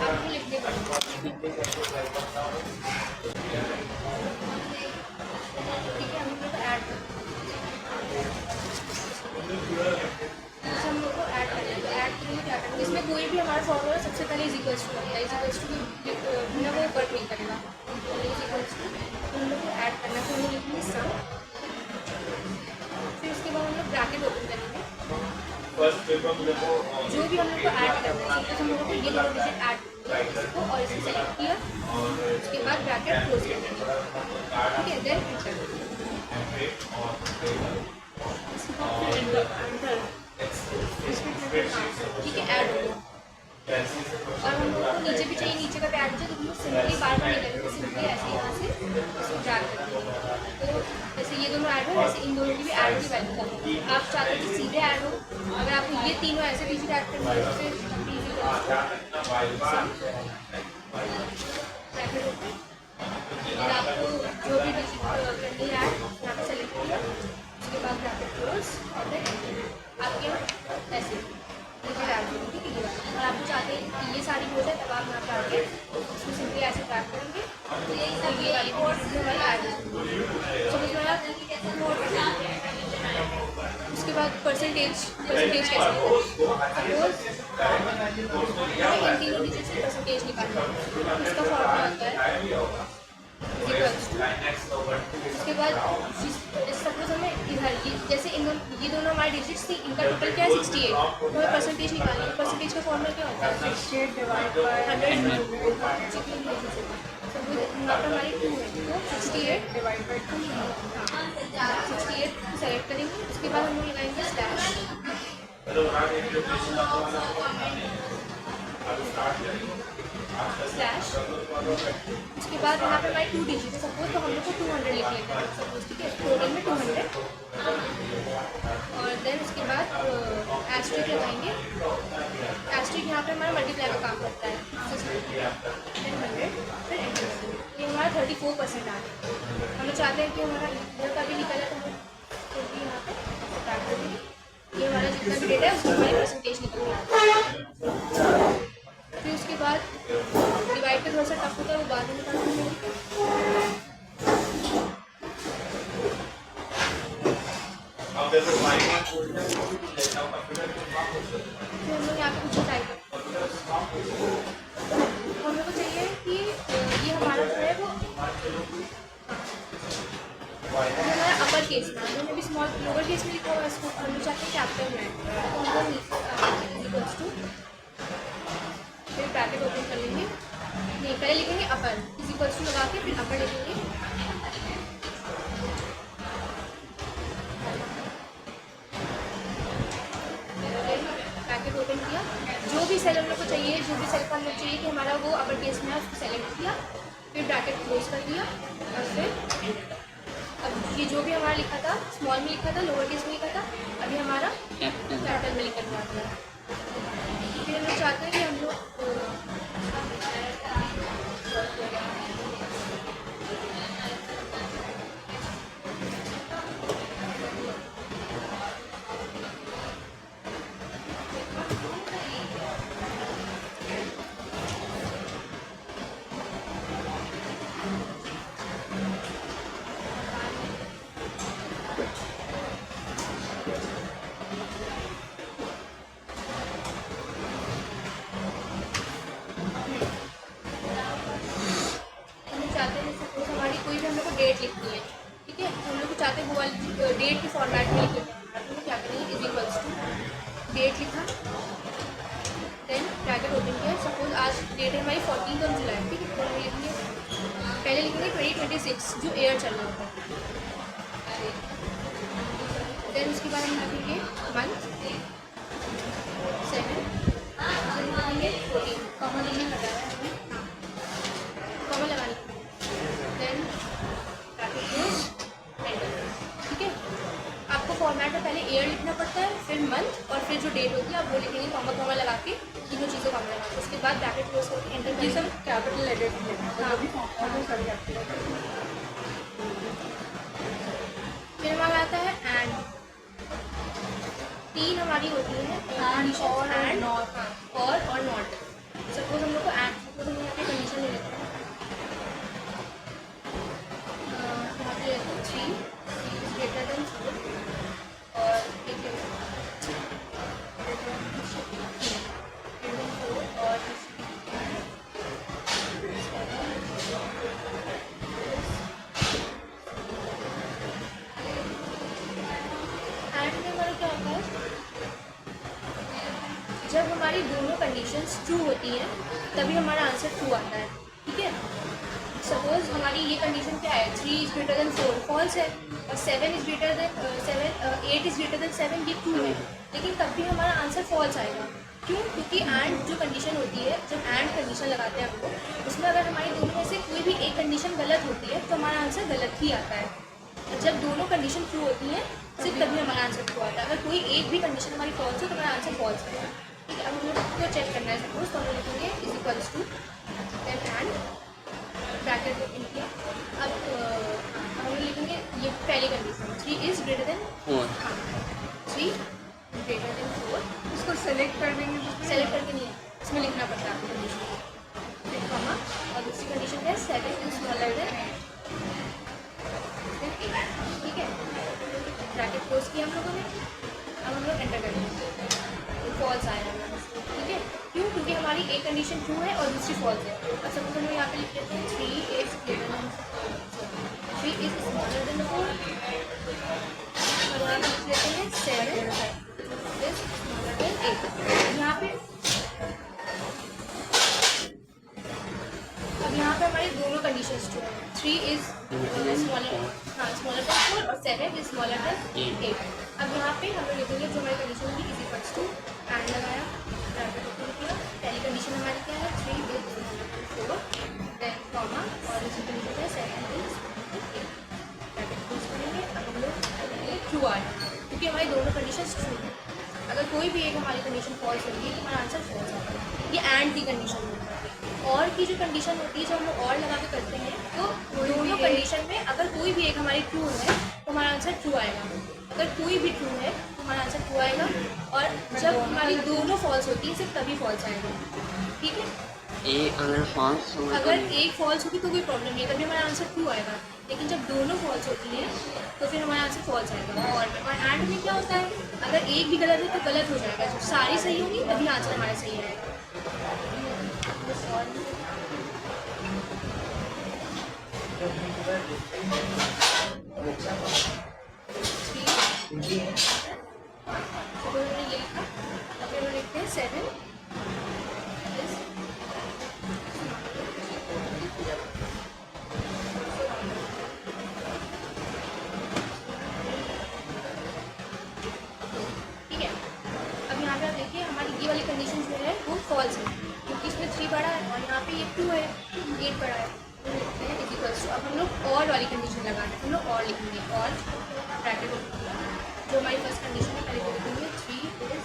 आपको लिखने पड़ेगा। ठीक है, हम लोग ऐड हम लोग को ऐड करना है। तो ऐड के लिए क्या करना है, इसमें कोई भी हमारा फॉर्मूला सबसे पहले इज इक्वल्स टू होता है। इज इक्वल्स टू बिना वो कट नहीं करेगा। इज इक्वल्स टू हम लोग को ऐड करना है। तो हम लोग लिखेंगे सम, फिर उसके बाद हम लोग ब्रैकेट ओपन करेंगे। जो भी हम लोग को ऐड करना है, तो हम लोग को ये दोनों डिजिट ऐड इसको और इसको सेलेक्ट किया, उसके बाद ब्रैकेट क्लोज कर देंगे। ठीक है, देन ठीक है, ऐड हो गया। और हम लोग को नीचे भी चाहिए, नीचे का भी ऐड चाहिए, तो हम लोग सिंपली बार बार नहीं करेंगे, सिंपली ऐसे यहाँ से इसको ड्रैग कर देंगे। तो जैसे ये दोनों ऐड हो, वैसे इन दोनों की भी ऐड की वैल्यू करनी है। आप चाहते हैं कि सीधे ऐड हो, अगर आपको ये तीनों ऐसे डिजिट ऐड करनी है तो फिर आपको जो भी डिजिट करनी है ऐड यहाँ पे सेलेक्ट किया, उसके बाद ब्रैकेट क्लोज और फिर आपके ऐसे डिजिट ऐड होंगे। ठीक है, और आप चाहते हैं कि ये सारी हो जाए, तब आप यहाँ पे आके उसको सिंपली ऐसे ट्रैक करेंगे, ये वाली कोड हमारी ऐड होगी। समझ में आया? उसके बाद परसेंटेज कैसे इन तीनों डिजिट से परसेंटेज निकालना है। इसका फॉर्मूला होता है उसके बाद सपोज हमें इधर जैसे ये दोनों हमारे डिजिट्स थी, इनका टोटल क्या है 68, तो हमें परसेंटेज निकालना है। परसेंटेज का फॉर्मूला क्या होता है 68 डिवाइड बाय 100। सपोज यहाँ पर हमारी 2 है, तो 68 डिवाइड बाई 2, 68 सेलेक्ट करेंगे। उसके बाद हम लोग लगाएंगे स्लैश, उसके बाद यहाँ पे हमारी 2 डिजिट है सपोज, तो हम लोग को 200 लिख लेते हैं सपोज। ठीक है, टोटल में 200 और देन उसके बाद एस्ट्रिक लगाएंगे। एस्ट्रिक यहाँ पे हमारा मल्टीप्लाई का काम करता है। 100 फिर एंटर, ये हमारा 34% आ गया। हम लोग चाहते हैं कि हमारा इधर का भी निकला, तो हम यहाँ पे स्टार्ट कर देंगे। ये हमारा जितना भी डेटा है उसका हमारी परसेंटेज निकल गया। फिर उसके बाद डिवाइड पे थोड़ा सा टफ होता है, वो बाद में निकालेंगे। फिर हम लोग यहाँ पे कुछ टाइप हम लोग को चाहिए कि ये हमारा जो है वो हमारा अपर केस में, हमने भी स्मॉल लोअर केस में लिखा हुआ है इसको, हम लोग चाहते हैं कैपिटल में। तो हम लोग इक्वल्स टू फिर ब्रैकेट ओपन कर लेंगे। नहीं, पहले लिखेंगे अपर, इज इक्वल्स टू लगा के फिर अपर लिखेंगे। ब्रैकेट ओपन किया, जो भी सेल हम लोग को चाहिए, जो भी सेल को हम लोग चाहिए कि हमारा वो अपर केस में है, उसको सेलेक्ट किया, फिर ब्रैकेट क्लोज कर दिया। और फिर अब ये जो भी हमारा लिखा था, स्मॉल में लिखा था, लोअर केस में लिखा था, अभी हमारा कैपिटल में लिखा हुआ था। फिर हम लोग चाहते हैं कि हम लोग डेट लिखनी है। ठीक है, हम लोग चाहते हैं वो वाली डेट के फॉर्मेट में लिखनी है। हम लोग क्या करेंगे, इज इक्वल्स टू डेट लिखा, देन ब्रैकेट ओपन किया। सपोज आज डेट है हमारी 14 जुलाई। ठीक है, तो हम लिखेंगे, पहले लिखेंगे 2026 जो ईयर चल रहा होता है। देन उसके बाद हम लिखेंगे मंथ, सेकंड, लिखेंगे 14, कॉमा नहीं लगाया है, कॉमा लगाने। देन ठीक है, आपको फॉर्मेट में पहले ईयर लिखना पड़ता है, फिर मंथ, और फिर जो डेट होती है आप वो लिखेंगे कॉमा कॉमा लगा के, तीनों चीज़ों कॉमा लगा के। उसके बाद ब्रैकेट क्लोज करके एंटर करिए। सब कैपिटल लेटर फिर हमारा आता है एंड, तीन हमारी होती है कंडीशन और नॉट। और नॉट। सपोज हम लोग को एंड, सपोज हम यहाँ पे कंडीशन ले लेते हैं, यहाँ पे लेते हैं 3 इज ग्रेटर देन 4 और एक लेते हैं और जब हमारी दोनों कंडीशंस ट्रू होती हैं तभी हमारा आंसर ट्रू आता है। ठीक है, सपोज हमारी ये कंडीशन क्या है, 3 इज ग्रेटर देन 4 फॉल्स है, और 7 is greater than 8 is greater than 7 ये ट्रू है, लेकिन तब भी हमारा आंसर फॉल्स आएगा। क्यों? क्योंकि एंड जो कंडीशन होती है, जब एंड कंडीशन लगाते हैं हम लोग, उसमें अगर हमारी दोनों में से कोई भी एक कंडीशन गलत होती है तो हमारा आंसर गलत ही आता है। और जब दोनों कंडीशन ट्रू होती हैं सिर्फ तभी हमारा आंसर ट्रू आता है। अगर कोई एक भी कंडीशन हमारी फॉल्स हो तो हमारा आंसर फॉल्स आएगा। ठीक है, अब हम लोग को चेक करना है। सपोज तो हम लोग लिखेंगे is equals to then and bracket open किया। अब हम लोग लिखेंगे ये पहली कंडीशन 3 इज ग्रेटर देन 4। हाँ, 3 ग्रेटर देन 4। इसको सेलेक्ट कर देंगे, सेलेक्ट करके नहीं है, इसमें लिखना पड़ता है आपको कंडीशन, फिर कॉमा, और दूसरी कंडीशन है 7 इज स्मॉलर देन 8। ठीक है, ब्रैकेट क्लोज किया हम लोगों ने। अब हम लोग एंटर करेंगे, फॉल्स आएगा। ठीक है, क्यों? क्योंकि हमारी एक कंडीशन ट्रू है और दूसरी फॉल्स है। अब सपोज हम लोग यहाँ पे लिख लेते हैं 3 is greater than 3 is smaller than 4, और यहाँ पे लिख लेते हैं 7 इज स्मॉलर देन 8। यहाँ पे अब यहाँ पे हमारी दोनों कंडीशंस ट्रू है, 3 इज स्मॉलर, हाँ स्मॉलर देन 4 और 7 इज स्मॉलर देन 8। अब यहाँ पे हम लोग लिखेंगे जो हमारी कंडीशन थी इज इक्वल्स टू एंड लगाया, पहली कंडीशन हमारी क्या है 3 is smaller than 4 then comma, और दूसरी कंडीशन है 7 इज 8 ब्रैकेट क्लोज करेंगे। अब हम लोग ट्रू आ रहा है क्योंकि हमारी दोनों कंडीशन ट्रू है। अगर कोई भी एक हमारी कंडीशन फॉल्स होती है तो हमारा आंसर फॉल्स आता है। ये एंड की कंडीशन होती है। और की जो कंडीशन होती है, जब हम लोग और लगा के करते हैं तो दोनों कंडीशन में अगर कोई भी एक हमारी ट्रू है तो हमारा आंसर ट्रू आएगा। अगर कोई भी ट्रू है तो हमारा आंसर ट्रू आएगा, और जब हमारी दोनों फॉल्स होती है सिर्फ तभी फॉल्स आएगा। ठीक है, अगर एक फॉल्स होगी तो कोई प्रॉब्लम नहीं है, तभी हमारा आंसर ट्रू आएगा, लेकिन जब दोनों फॉल्स होती हैं तो फिर हमारा आंसर फॉल्स आएगा। और एंड में क्या होता है, अगर एक भी गलत है तो गलत हो जाएगा, जब सारी सही होंगी तभी आंसर हमारा सही आएगा। ये लिखा, फिर लिखते हैं 7 ठीक है। अब यहाँ पे आप देखिए हमारी ये वाली कंडीशन जो है वो फॉल्स है, क्योंकि इसमें 3 बड़ा है और यहाँ पे ये 2 है, 8 बड़ा है। तो लिखते हैं इज इक्वल्स टू, अब हम लोग और वाली कंडीशन लगाना है, हम लोग और लिखेंगे, और ब्रैकेट जो हमारी फर्स्ट कंडीशन है पहले वो लिखेंगे 3 इज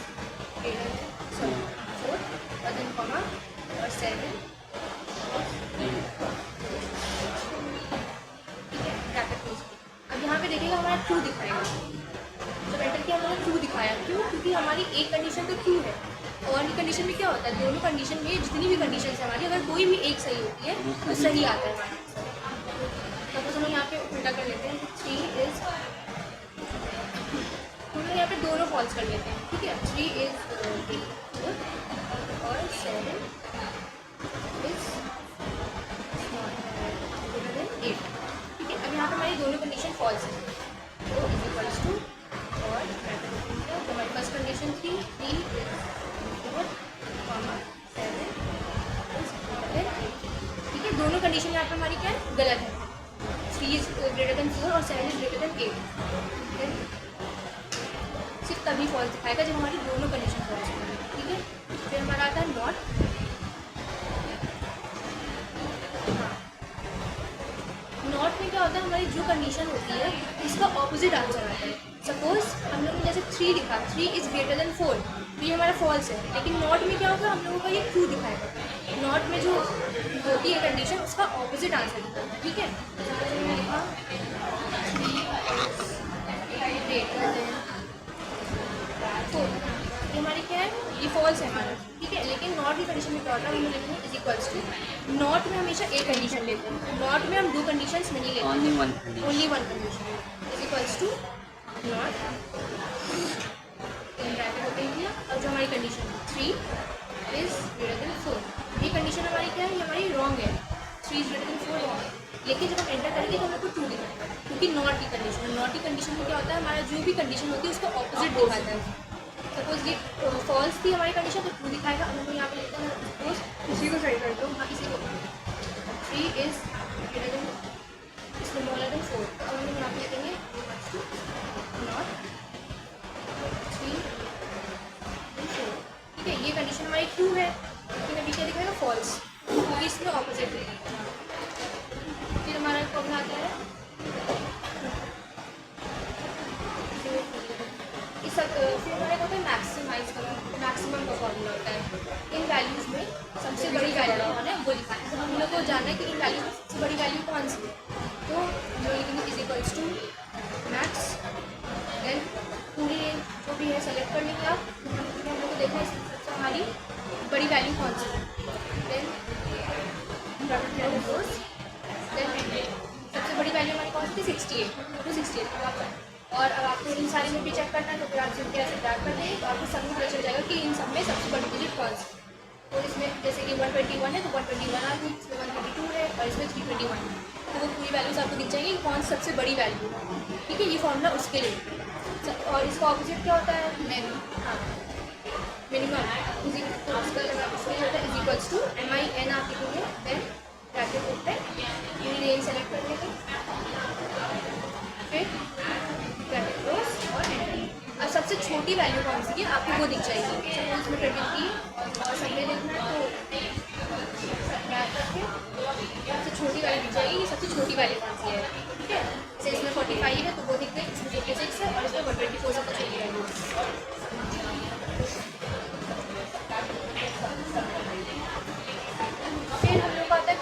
ग्रेटर देन 4 और देन कॉमा और 7। ठीक है, ब्रैकेट क्लोज। अब यहाँ पे देखिएगा हमारा ट्रू दिखाएगा, जब एंटर किया हमारा ट्रू दिखाया। क्यों? क्योंकि हमारी एक कंडीशन तो ट्रू है, और की कंडीशन में क्या होता है, दोनों कंडीशन में जितनी भी कंडीशन है हमारी, अगर कोई भी एक सही होती है तो सही आता है हमारा। सपोज हम लोग यहाँ पे उल्टा कर लेते हैं, 3 इज, हम लोग यहाँ पे दोनों फॉल्स कर लेते हैं। ठीक है, 3 इज 4 और 7 इज ग्रेटर देन 8। ठीक है, अब यहाँ पे हमारी दोनों कंडीशन फॉल्स है, तो इज इक्वल्स टू, और तो हमारी फर्स्ट कंडीशन थी 3 is 4 comma 7 is greater than 8। ठीक है, दोनों कंडीशन यहाँ पे हमारी क्या है, गलत है। 3 इज ग्रेटर देन 4 और 7 इज ग्रेटर देन 8। सिर्फ तभी फॉल्स दिखाएगा जब हमारी दोनों कंडीशन फॉल्स होंगी। ठीक है, फिर हमारा आता है नॉट। हाँ, नॉट में क्या होता है, हमारी जो कंडीशन होती है इसका ऑपोजिट आंसर आता है। सपोज हम लोगों ने जैसे 3 लिखा, 3 इज ग्रेटर देन 4, तो ये हमारा फॉल्स है, लेकिन नॉट में क्या होगा, हम लोगों का ये ट्रू दिखाएगा। नॉट में जो होती है कंडीशन उसका ऑपोजिट आंसर दिखाएगा। ठीक है, मैंने लिखा 3 इज ग्रेटर देन 4 ये हमारी क्या है, ये फॉल्स है हमारा, ठीक है। लेकिन नॉट की कंडीशन में क्या होता है, हम लिखेंगे इज इक्वल्स टू, नॉट में हमेशा एक कंडीशन लेते हैं, नॉट में हम 2 कंडीशंस नहीं लेते, only one condition is equals to not in bracket open किया, और जो हमारी कंडीशन 3 इज ग्रेटर देन 4, ये कंडीशन हमारी क्या है, ये हमारी रॉन्ग है, 3 इज ग्रेटर देन 4 रॉन्ग है। लेकिन जब हम एंटर करेंगे तो हमें को 2 दिखाएगा, क्योंकि नॉट की कंडीशन में क्या होता है, हमारा जो भी कंडीशन होती है उसका ऑपोजिट दिखाता है। सपोज ये फॉल्स थी हमारी कंडीशन तो 2 दिखाएगा, अब हम यहाँ पे लेते हैं सपोज इसी को सही कर दो, हाँ इसी को 3 is greater than smaller than 4, तो अब हम यहाँ पे लिखेंगे नॉट 3 4, ठीक है। ये कंडीशन हमारी 2 है, लेकिन अभी क्या दिखाएगा फॉल्स, क्योंकि इसमें ऑपोजिट है। फिर हमारा प्रॉब्लम आता है फिर हमारे होता है मैक्सिमाइज का, मैक्सिमम का फॉर्मूला होता है, इन वैल्यूज़ में सबसे बड़ी वैल्यू है वो लिखा है। तो हम लोग को जानना है कि इन वैल्यूज में सबसे बड़ी वैल्यू कौन सी है, तो हम लोग लिखेंगे is equals to max, then पूरी रेंज जो भी है सेलेक्ट कर लेंगे आप, हम लोग को देखना है सबसे हमारी बड़ी वैल्यू कौन सी है, देन सबसे बड़ी वैल्यू हमारी कौन सी थी 68, तो 68 और अब आपको इन सारे में भी चेक करना है, तो फिर आप सिंपली ऐसे ड्रैग कर देंगे तो आपको सब में पता चल जाएगा कि इन सब में सबसे बड़ी डिजिट कौन सी। तो इसमें जैसे कि 121 है तो 121 आ गई, इसमें 122 है और इसमें 321 है, तो वो पूरी वैल्यूज आपको दिख जाएगी कौन सी सबसे बड़ी वैल्यू है, ठीक है। ये फॉर्मूला उसके लिए, और इसका ऑपोजिट क्या होता है, हाँ minimum is equals to MIN आप लिखेंगे, देन ब्रैकेट ओपन, यूनी रेंज सेलेक्ट कर लेंगे, फिर ब्रैकेट क्लोज और एंटर। अब सबसे छोटी वैल्यू कौन सी है आपको वो दिख जाएगी, सपोज इसमें 20 की और सब में देखना है तो ब्रैकेट करके सबसे छोटी वैल्यू दिख जाएगी, ये सबसे छोटी वैल्यू कौन सी है, ठीक है। जैसे इसमें 45 है तो वो दिख गई, इसमें 56 है और इसमें 124 सबसे छोटी वैल्यू है। फिर हम लोग का आता है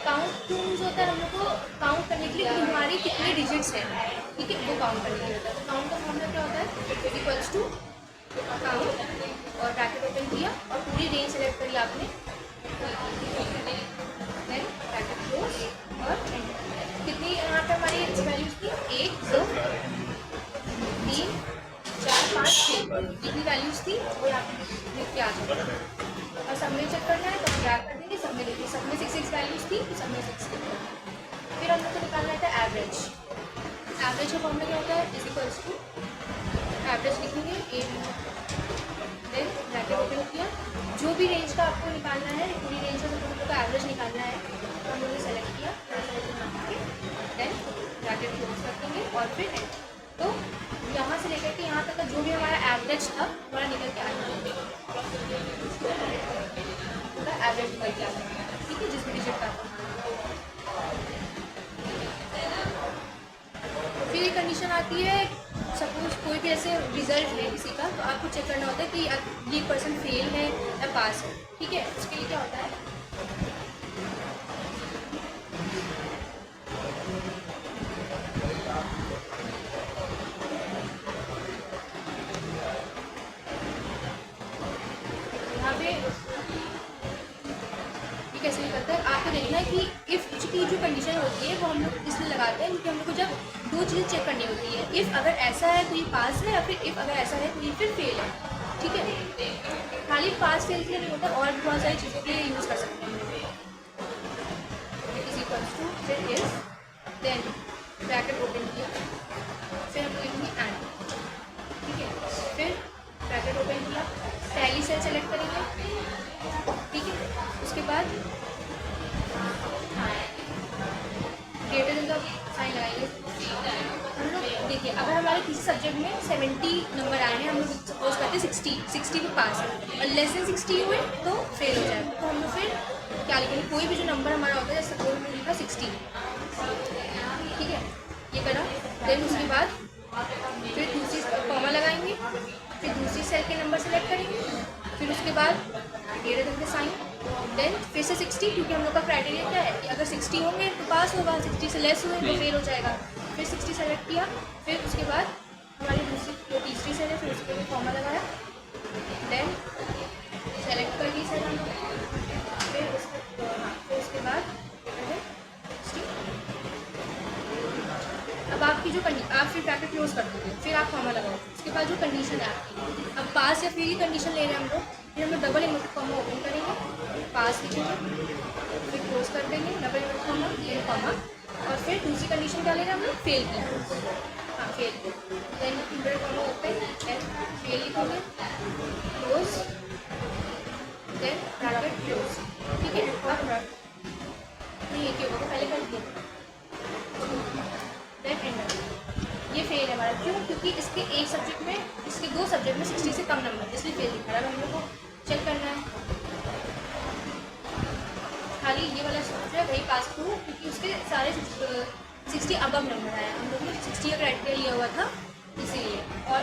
काउंट टूल्स होता है हम लोग को काउंट करने के लिए कि हमारी कितने डिजिट्स हैं, ठीक है, वो काउंट करने के लिए होता है। तो काउंट का फॉर्मूला क्या होता है, इक्वल्स टू काउंट और ब्रैकेट ओपन किया और पूरी रेंज सेलेक्ट करी आपने, देन ब्रैकेट क्लोज और कितनी यहाँ पे हमारी वैल्यूज थी 1 2 3 4 5 6 जितनी वैल्यूज थी वो यहाँ पे लिख के आ जाए, और सब में चेक करना है तो हम ड्रैग कर देंगे, सब में देखिए सब में 6 वैल्यूज थी तो सब में 6। फिर हम लोग को निकालना है एवरेज, एवरेज का फॉर्मूला क्या होता है, इज इक्वल्स टू एवरेज लिखेंगे ए, देन ब्रैकेट ओपन किया, जो भी रेंज का आपको निकालना है पूरी रेंज का हम लोग को एवरेज निकालना है, तो हम लोगों ने सेलेक्ट किया, देन ब्रैकेट क्लोज रखेंगे और फिर एंड। तो यहाँ से लेकर के यहाँ तक का जो भी हमारा एवरेज था हमारा निकल के आएगा, एवरेज निकल के आएगा, ठीक है, जिस भी डिजिट का। फिर एक कंडीशन आती है, सपोज कोई भी ऐसे रिजल्ट है किसी का तो आपको चेक करना होता है कि ये पर्सन फेल है या पास है, ठीक है। उसके लिए क्या होता है, यहाँ पे ये कैसे निकलता है, आपको देखना है कि इफ़ की जो कंडीशन होती है वो हम लोग इसलिए लगाते हैं क्योंकि हम लोग को जब 2 चीज़ें चेक करनी होती है, इफ़ अगर ऐसा है तो ये पास है या फिर इफ़ अगर ऐसा है तो ये फिर फेल है, ठीक है। खाली पास फेल के लिए नहीं होता, और भी बहुत सारी चीज़ों के लिए यूज़ कर सकते हैं। इज इक्वल्स टू फिर इज, देन ब्रैकेट ओपन किया, फिर हम लोग लिखेंगे एंड, ठीक है। फिर ब्रैकेट ओपन किया, पहली सेल सेलेक्ट करेंगे, ठीक है। उसके बाद ग्रेटर देन का साइन लगाएंगे। हम लोग देखिए अगर हमारे किसी सब्जेक्ट में 70 नंबर आए हैं, हम लोग सपोज करते हैं 60 में पास है और लेस देन 60 हुए तो फेल हो जाए, तो हम लोग फिर क्या लिखेंगे, कोई भी जो नंबर हमारा होता है, जैसे सपोज में लिखा 60, ठीक है, ये करा। देन उसके बाद फिर दूसरी कॉमा लगाएंगे, फिर दूसरी सेल के नंबर सेलेक्ट करेंगे, फिर उसके बाद ग्रेटर देन का साइन, देन फिर से 60, क्योंकि हम लोग का क्राइटेरिया क्या है कि अगर 60 होंगे तो पास होगा, 60 से लेस हुए तो फेल हो जाएगा। फिर 60 सेलेक्ट किया, फिर उसके बाद हमारी दूसरी होती तीसरी सेल है, फिर उसके लिए कॉमा लगाया, देन सेलेक्ट कर ली सेल हम लोग, फिर उसके बाद अब आपकी जो आप फिर ब्रैकेट क्लोज कर दोगे, फिर आप कॉमा लगाओ, उसके बाद जो कंडीशन है आपकी, अब पास या फेल की कंडीशन ले रहे हैं हम लोग, फिर हम लोग डबल इन्वर्टेड कॉमा ओपन करेंगे, पास लिखेंगे, फिर क्लोज कर देंगे, डबल इन्वर्टेड कॉमा, फिर कॉमा, और फिर दूसरी कंडीशन क्या ले रहे हैं हम लोग, फेल की, हाँ फेल की, then inverted comma open, then fail लिखोगे, क्लोज, देन ब्रैकेट क्लोज, ठीक है। अब नहीं ये क्यों होगा, पहले कर दिया, देन एंटर, ये फेल है हमारा, क्यों? क्योंकि इसके एक सब्जेक्ट में, इसके 2 सब्जेक्ट में 60 से कम नंबर, इसलिए फेल दिखा रहा है। हम लोग को चेक करना है खाली ये वाला जो है वही पास थ्रू, क्योंकि उसके सारे 60 अबव नंबर आया, हम लोग ने 60 का क्राइटेरिया लिया हुआ था इसीलिए। और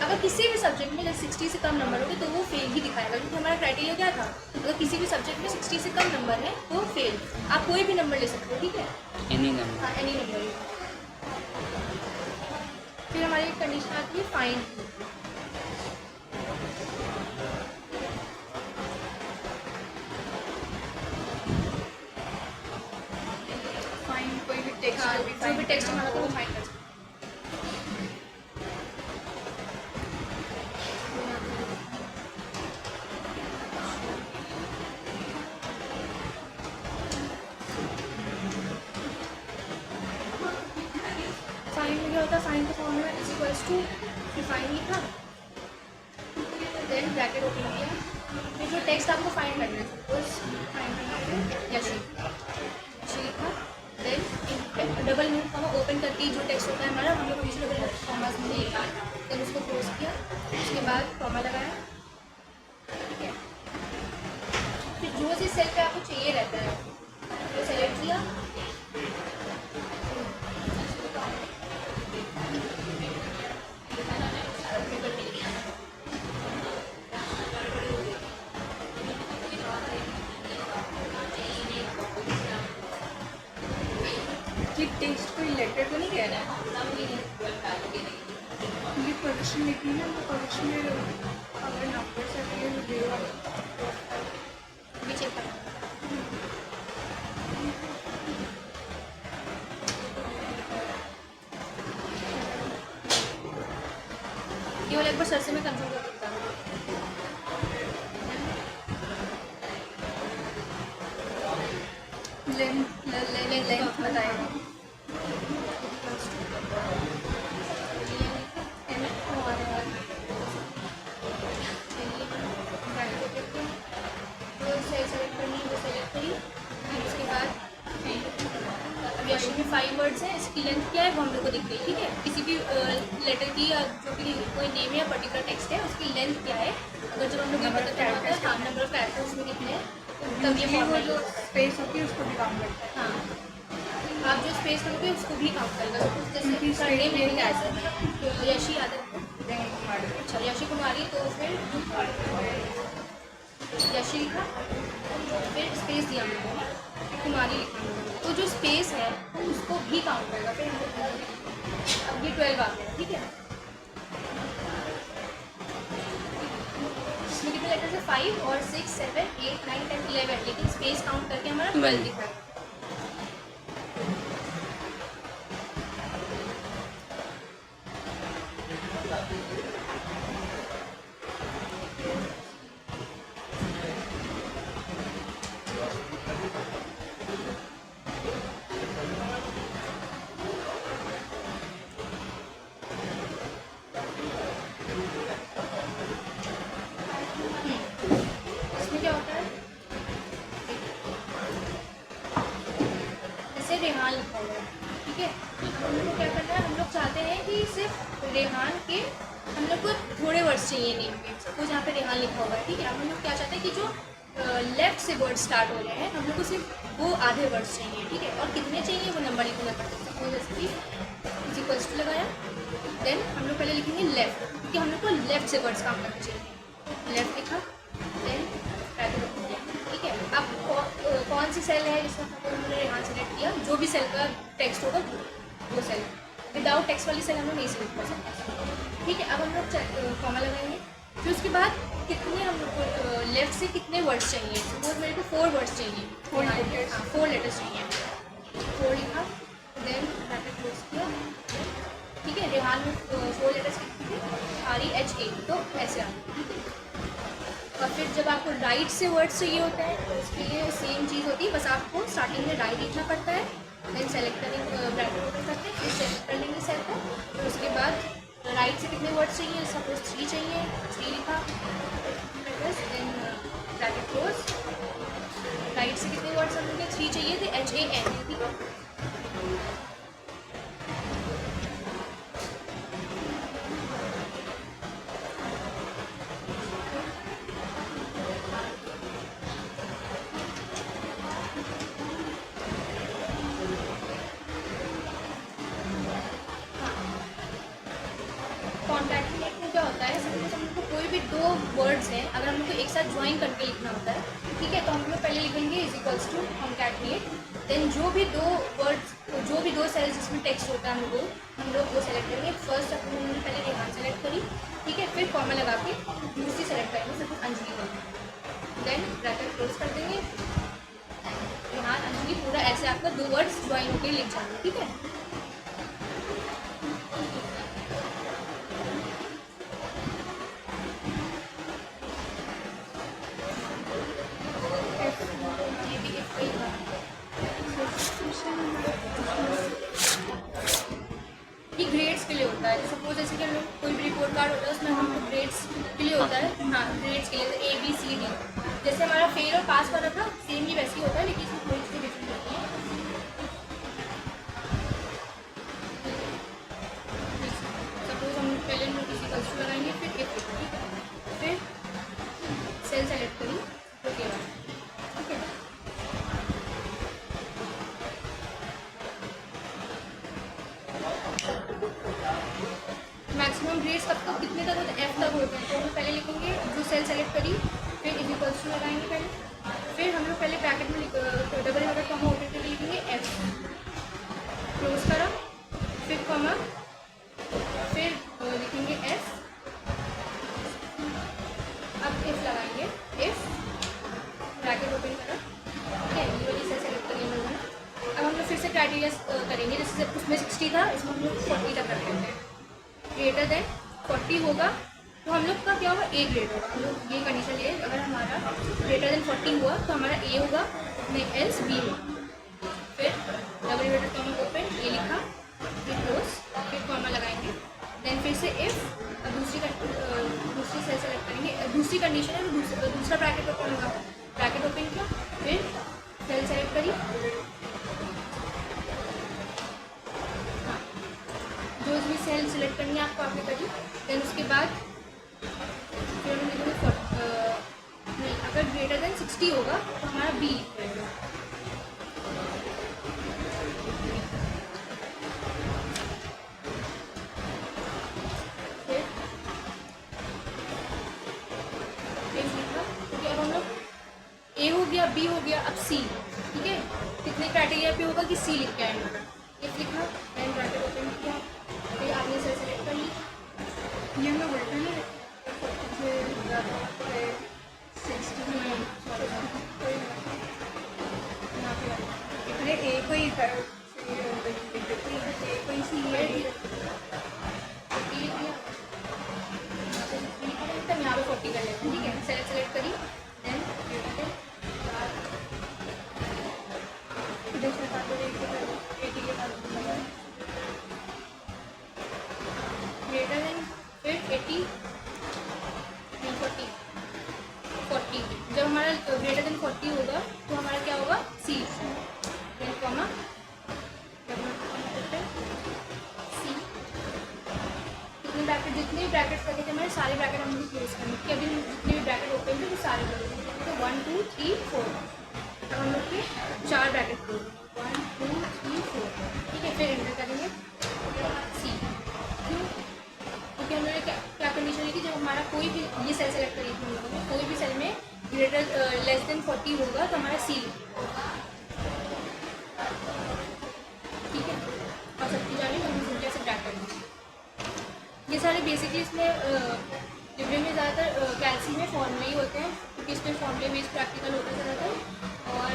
अगर किसी भी सब्जेक्ट में जब 60 से कम नंबर होंगे तो वो फेल ही दिखाएगा, क्योंकि हमारा क्राइटेरिया क्या था, अगर किसी भी सब्जेक्ट में 60 से कम नंबर है तो फेल। आप कोई भी नंबर ले सकते हो, ठीक है, एनी नंबर, हाँ एनी नंबर। फिर हमारी एक कंडीशन आती है फाइंड, कोई भी टेक्स्ट जो भी टेक्स्ट हमारा वो फाइंड कर सकते फाइंड में क्या होता है, फाइंड का फॉर्मूला इज इक्वल्स टू, फिर फाइंड लिखा, देन ब्रैकेट ओपन किया, फिर जो टेक्स्ट आपको फाइंड करना है, सपोज फाइंड करना है यशी लिखा, then double inverted comma open करके जो टेक्स्ट होता है हमारा, हम लोग हमेशा डबल इन्वर्टेड कॉमास में लिखा, देन उसको क्लोज किया, उसके बाद कॉमा लगाया, ठीक है। फिर जो जिस सेल पे आपको चाहिए रहता है वो सेलेक्ट किया, कि टेक्स्ट कोई लेटर तो नहीं कहना है, ये पोजीशन लिखनी है, तो पोजीशन में अगर नंबर से भी चेक करना। ये वाला एक बार सर से मैं कंफर्म कर सकता हूँ, लेंथ बताएगा, सेलेक्ट करनी है वो सेलेक्ट करी, उसके बाद अब यशी में 5 वर्ड्स हैं, इसकी लेंथ क्या है वो हम लोग को दिख गई, ठीक है। किसी भी लेटर की या जो भी कोई नेम या पर्टिकुलर टेक्स्ट है उसकी लेंथ क्या है, अगर जब हम लोग ये पता चलता है हाँ नंबर ऑफ कैरेक्टर्स में कितने हैं, तब ये वो फॉर्मूला जो स्पेस होती है उसको भी काम करता है। हाँ आप जो स्पेस करोगे उसको भी काउंट करेगा, जैसे उनकी उसका नेम space लिखेंगे है। ऐसे यशी यादव, अच्छा यशी कुमारी, तो फिर यशी लिखा, फिर स्पेस दिया हम लोगों ने, कुमारी लिखा, तो जो स्पेस है उसको भी काउंट करेगा, फिर हम लोग अब ये 12 आ गया, ठीक है। इसमें कितने लेटर्स है, 5 और 6 7 8 9 10 11, लेकिन स्पेस काउंट करके हमारा 12 दिखा है। इसमें क्या होता है, जैसे रेहान लिखा हुआ है, ठीक है, हम लोग को क्या करना है, हम लोग चाहते हैं कि सिर्फ रेहान के हम लोग को थोड़े वर्ड्स चाहिए नेम के, सपोज यहाँ पे रेहान लिखा हुआ है, ठीक है। हम लोग क्या चाहते हैं कि जो लेफ्ट से वर्ड स्टार्ट हो रहे हैं हम लोग को सिर्फ वो आधे वर्ड्स चाहिए, ठीक है, और कितने चाहिए वो नंबर लिखना पड़ता है, सपोज जैसे कि इज इक्वल्स टू लगाया, देन हम लोग पहले लिखेंगे लेफ्ट, क्योंकि हम लोग को लेफ्ट से वर्ड्स काम करना चाहिए, लेफ्ट लिखा, देन ठीक है। अब कौन सी सेल है जिसका हमने यहाँ सेलेक्ट किया, जो भी सेल का टेक्स्ट होगा वो सेल, विदाउट टेक्स्ट वाली सेल हम लोग नहीं सेलेक्ट कर सकते। ठीक है, अब हम लोग कॉमा लगाएंगे। फिर उसके बाद कितने हम लोग को लेफ्ट से कितने वर्ड्स चाहिए, सपोज मेरे को 4 वर्ड्स चाहिए, 4 letters। 4 लेटर्स चाहिए। 4 लिखा, देन ब्रैकेट क्लोज किया। ठीक है, रेहान में 4 लेटर्स लिखते थे, REHA, तो ऐसे आ गया। ठीक है, और फिर जब आपको राइट से वर्ड्स चाहिए होता है तो उसके लिए सेम चीज़ होती है, बस आपको स्टार्टिंग में राइट लिखना पड़ता है, देन सेलेक्ट करेंगे, ब्रैकेट ओपन करते हैं, फिर सेलेक्ट कर लेंगे सेल को। फिर उसके बाद राइट से कितने वर्ड्स चाहिए, सपोज 3 चाहिए, 3 लिखा, देन ब्रैकेट क्लोज। राइट से कितने वर्ड्स हम लोग 3 चाहिए थे, HAN। ठीक है, कॉन्टैक्ट में क्या होता है, सपोज हम लोग को कोई भी 2 वर्ड्स हैं, अगर हम लोग को एक साथ ज्वाइन करके लिखना होता है, ठीक है, तो हम लोग पहले लिखेंगे is equals to contact, then जो भी 2 वर्ड्स, जो भी 2 सेल्स जिसमें टेक्स्ट होता है हम लोग वो सेलेक्ट करेंगे। फर्स्ट हमने पहले रेहान सेलेक्ट करी, ठीक है, फिर कॉमा लगा के दूसरी सेलेक्ट करेंगे, सपोज अंजलि करेंगे, देन ब्रैकेट क्लोज कर देंगे। रेहान अंजलि पूरा ऐसे आपका 2 वर्ड्स ज्वाइन होकर लिख जाएंगे। ठीक है, ये भी एक कोई बात ये ग्रेड्स के लिए होता है। सपोज जैसे कि हम लोग कोई भी रिपोर्ट कार्ड होता है उसमें हम लोग ग्रेड्स के लिए होता है, हाँ ग्रेड्स के लिए ABCD, जैसे हमारा फेल और पास वाला था सेम ही वैसे ही होता है, लेकिन इसमें थोड़ी सी डिफरेंस होती है। सपोज हम लोग पहले हम किसी कल्चर लगाएंगे, फिर एक, ठीक है, फिर सेल सेलेक्ट करी, ओके ठीक है, मैक्सिमम ग्रेड्स कब तक कितने तक होते हैं, F तक होते हैं। तो हम लोग पहले लिखेंगे जो सेल सेलेक्ट करी, फिर इज इक्वल्स टू लगाएंगे पहले, फिर हम लोग पहले ब्रैकेट में डबल इन्वर्टेड कॉमा ओपन करके लिखेंगे F, क्लोज करा, फिर कॉमा, फिर लिखेंगे F, अब F लगाएंगे, F ब्रैकेट ओपन करा, ठीक है, ये वाली सेल सेलेक्ट करिए हम लोगों ने। अब हम लोग फिर से क्राइटेरिया करेंगे, जैसे उसमें 60 था, इसमें हम लोग 40 तक कर देते हैं। ग्रेटर देन 40 होगा तो हम लोग का क्या होगा, A ग्रेड होगा। हम लोग ये कंडीशन ले, अगर हमारा ग्रेटर देन 40 हुआ तो हमारा A होगा, नहीं एल्स B होगा। फिर double inverted comma open, A लिखा, फिर क्लोज, फिर कॉमा लगाएंगे, देन फिर से F, दूसरी सेल सेलेक्ट करेंगे, दूसरी कंडीशन है तो दूसरा ब्रैकेट ओपन होगा, ब्रैकेट ओपन किया, फिर सेल सेलेक्ट करी, जो भी सेल सेलेक्ट करनी है आपको आपने करी, देन उसके बाद फिर हम लिखेंगे नहीं, अगर ग्रेटर देन 60 होगा तो हमारा B लिखेगा। क्योंकि अब हम लोग A हो गया, B हो गया, अब C, ठीक है, कितने क्राइटेरिया पे होगा कि C लिख के आएंगे, F लिखा, देन ब्रैकेट ओपन किया, फिर आपने सेल सेलेक्ट कर ली, ये मैं बोलता है अरे एक ही था, एक ही सी है, यहाँ पे 40 कर लेते हैं, ठीक है, सेलेक्ट करी, देन इधर से काटो, एक ही के साथ ग्रेटर देन, फिर 80 नहीं 40, जब हमारा ग्रेटर देन 40 होगा तो हमारा क्या होगा, C, देन कॉमा, C, कितने ब्रैकेट, जितने भी ब्रैकेट्स लगे थे हमारे सारे ब्रैकेट हम लोग क्लोज करने के, अभी जितने भी ब्रैकेट ओपन थे वो सारे क्लोज करेंगे, तो 1 2 3 4, अब हम लोग के 4 ब्रैकेट क्लोज, 1 2 3 4, ठीक है, फिर एंटर करेंगे C, क्यों, क्योंकि हम लोगों ने क्या कंडीशन ली थी, जब हमारा कोई भी ये सेल सेलेक्ट करी थी हम लोगों ने, कोई भी सेल में ग्रेटर लेस देन 40 होगा तो हमारा C, ठीक है, और सबकी जाने हम कैसे ब्रैकेट, ये सारा सारे बेसिकली इसमें लिबरे में ज़्यादातर कैल्सी में फॉर्म में ही होते हैं, क्योंकि इसमें फॉर्मूले बेस्ड प्रैक्टिकल होता है ज़्यादातर। और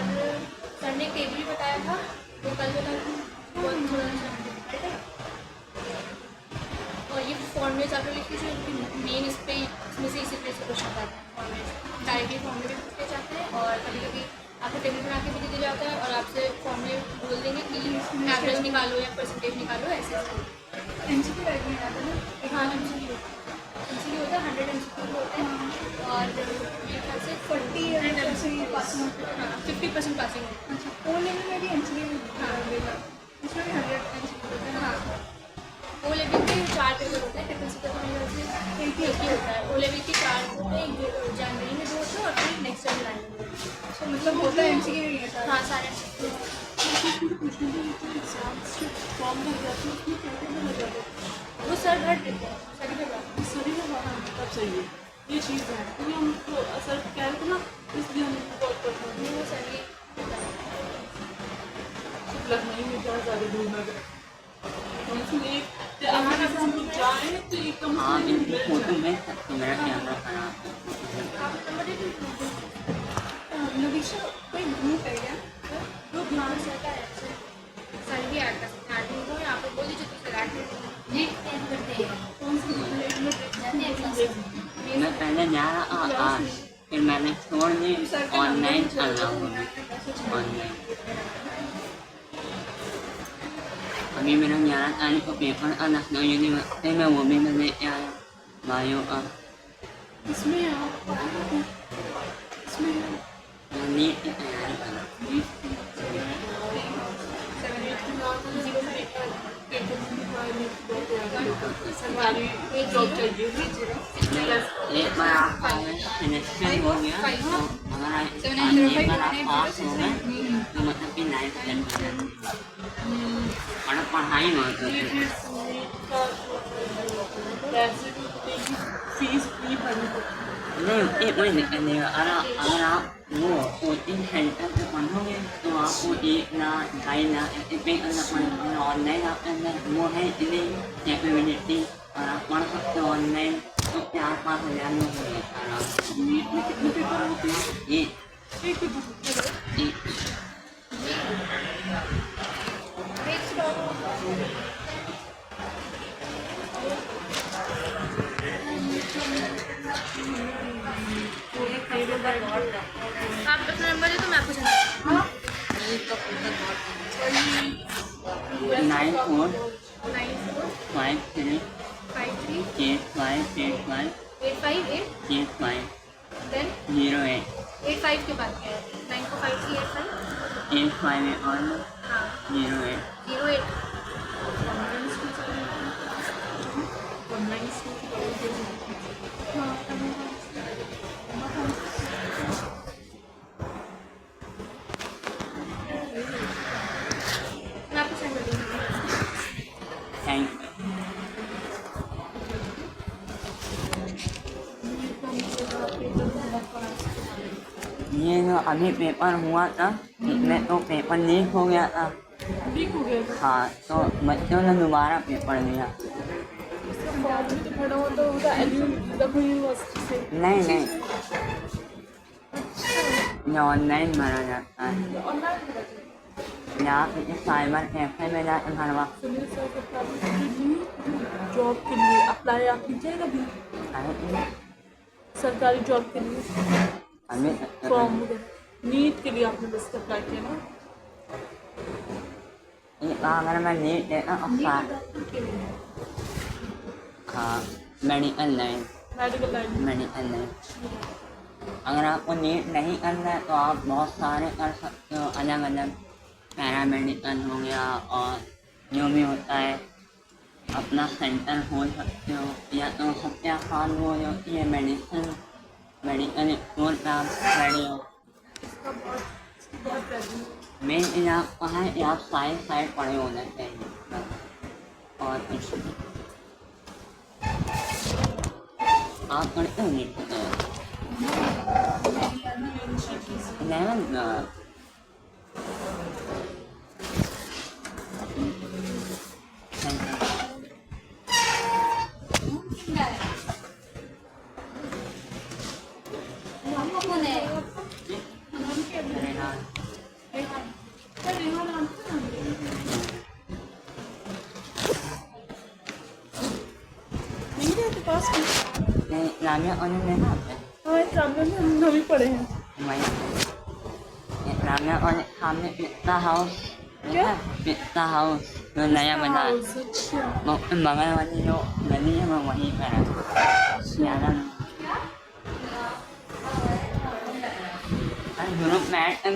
सर ने एक टेबल भी बताया था, वो कल बताया था, बहुत थोड़ा ठीक है। और ये फॉर्मूले ज़्यादा लिखते हैं जो मेन इस पर इसमें से इसी तरह से क्वेश्चन आता है, फॉर्मूले डायरेक्टली फॉर्मूले भी पूछते जाते हैं, और कभी कभी आपको टेबल बना के भी दे दिया जाता है और आपसे फॉर्मूले बोल देंगे कि एवरेज निकालो या परसेंटेज निकालो, ऐसे एमसीक्यू टाइप में आता है ना। हाँ एमसीक्यू होता है, 100 एमसीक्यू होते हैं, और मेरे ख्याल से 40% पासिंग। हाँ 50% पासिंग होता है। अच्छा, ओ लेवल में भी एमसीक्यू देगा, इसमें भी 100 एमसीक्यू होता है। हाँ ओ लेवल के 4 पेपर होते हैं, टिफिन से तो मेरे से एक ही होता है। ओ लेवल के 4 होते हैं, जनवरी में 2 होते हैं और फिर नेक्स्ट जुलाई में 2। अच्छा, मतलब होता है एमसीक्यू ही है सारा। हाँ सारे वो सर भर देते हैं, सभी भर तब सही है, ये चीज़ है क्योंकि हमको असर कह रहे थे ना, इसलिए हम कॉल करते हैं। वो सर ये लखनऊ में क्या ज़्यादा दूर ना गए, कम से कम एक अगर हम लोग जाएँ तो एक कम हाँ से कम इनकी फोटो में तो मेरा कैमरा खराब है। आप नंबर दे दीजिए। नवीशा कोई ग्रुप है क्या? ग्रुप हाँ सर का है, सर भी ऐड कर सकते हैं, एडमिन को यहाँ पे बोल दीजिए तो सर ऐड कर देंगे। करते हैं कौन सी ग्रुप है? एक मिनट जाते हैं क्लास मैं पहले जा रहा आज, फिर मैंने छोड़ दी, ऑनलाइन अलाउ ऑनलाइन। अभी मेरा 11 तारीख को पेपर था लखनऊ यूनिवर्सिटी में, वो भी मैं लेके आया बायो का। इसमें आप इसमें नीट की तैयारी कर रहा हूँ। सरकारी जॉब चाहिए। एक बार आपका सिलेक्शन हो गया तो अगर एक बार आप पास हो गए तो मतलब कि 9th टेंथ और पढ़ाई बहुत होती है। फीस भी भरनी पड़ती नहीं कोई दिक्कत नहीं है। अगर आप वो कोचिंग सेंटर पे पढ़ोगे तो आपको 1 लाख 2.5 लाख ऐसे पे करना पड़ेगा। ऑनलाइन आपके अंदर वो है इतनी कैपेबिलिटी और आप पढ़ सकते हो ऑनलाइन, तो 4-5 हज़ार में हो जाता है आराम से। नीट में कितने पेपर होते हैं? ये एक पेपर। ये आप अपना नंबर दे तो मैं आपको समझाऊँ। 94 94 53 53 8585 858 85 देन 08 85 के बाद क्या है? 9453 85 और हाँ 08 08 मैं आपको सेंड कर दूँगी। थैंक ये जो अभी पेपर हुआ था इसमें तो पेपर लीक हो गया था। लीक हो गया था। हाँ तो बच्चों ने दोबारा पेपर दिया। इसका फॉर्म भी तो भरा होता होगा लखनऊ यूनिवर्सिटी से। नहीं नहीं ये ऑनलाइन भरा जाता है। ऑनलाइन भरा जाए। या फिर साइबर कैफे में जाकर भरवा सुनील सर के जॉब के लिए अप्लाई आप कीजिएगा भी, सरकारी जॉब के लिए अभी फॉर्म वगैरह। नीट के लिए आपने बस अप्लाई किया ना? अगर मैं नीट देता हाँ medical line medical line. Medical line. अगर आपको नीट नहीं करना है तो आप बहुत सारे कर सकते हो, अलग अलग पैरामेडिकल हो गया और जो भी होता है अपना सेंटर खोल सकते हो, या तो सबसे आसान वो जो होती है मेडिसिन मेडिकल स्टोर पर आप खड़े हो। इसका बहुत वैल्यू। मेन चीज़ आपका है कि आप साइड पढ़े होना चाहिए और कुछ नहीं। आप पढ़ते हो नीट इलेवन कौन है? रेहान पर रेहान नाम था ना? नहीं रहते पास में? नहीं लामिया उन्हें नहीं आते हाँ इस रामन में हम भी पढ़े हैं। वही लामिया उन्हें सामने पिस्ता हाउस क्या? पिस्ता हाउस जो नया बना है अच्छा वो बगल वाली जो गली है वो वहीं पर है ज़्यादा दोनों मैट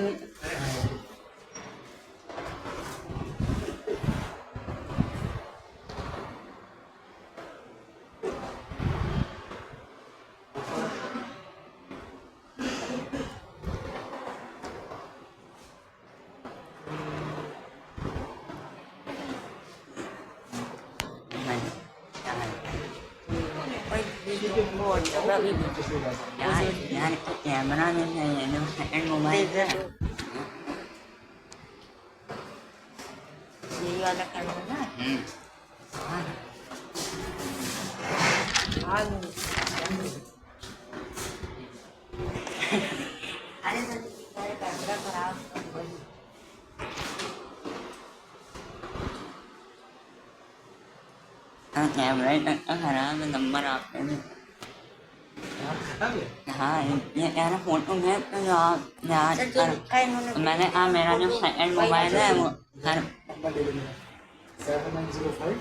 यार कैमरा नहीं है ये सेकंड मोबाइल है यही वाला करना ना अरे तो सारे कैमरा खराब कैमरा का खराब है नंबर आपके भी हाँ ये यार फोटो है तो यार मैंने मेरा जो सेकंड मोबाइल है वो सर 7905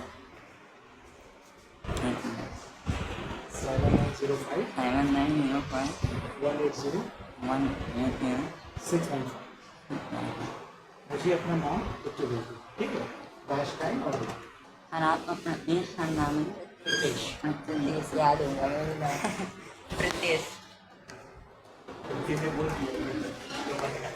7905 180 180 615 मुझे अपना नाम लिख के भेजिए ठीक है डैश टाइम और डेट। सर आपका प्रतीश सर नाम है प्रदेश याद होगा मेरा प्रदेश हिंदी में बोल दिया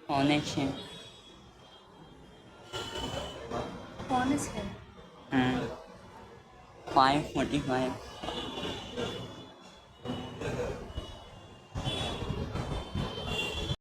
पौने छः कौन है? 5:45